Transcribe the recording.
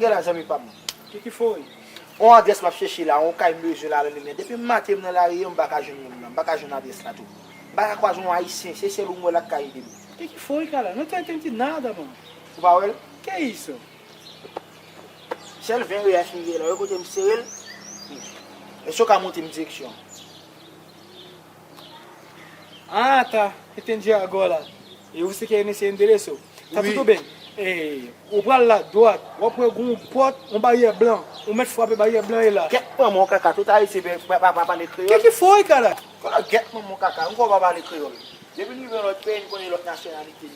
Gela zami pa mwen. Que foi? On adres m'a chercher là, on kay mesure là le lumière. Depuis matin dans la rue, on pas ka joindre moun, pas ka joindre adres là tout. Pas ka joindre haïtien, c'est celle où moi la kay de. Que foi, cara? Não tô entendendo nada, mano. Tu pas wel? Que é isso? Celle vient réagir là, côté me serrer. Et só ka monter me direction. Ah, tá. Entendi agora. E você quer nesse endereço? Tá Oui. tudo bem. O para lá, droite, on prend un porte, un barrière blanc. On met frappe barrière blanc là. Get mon caca, tout a receber pas parler créole. Que foi, cara? Quand get mon caca, on va parler créole. Depuis nous venons notre pays, nous connaissons l'autre nationalité.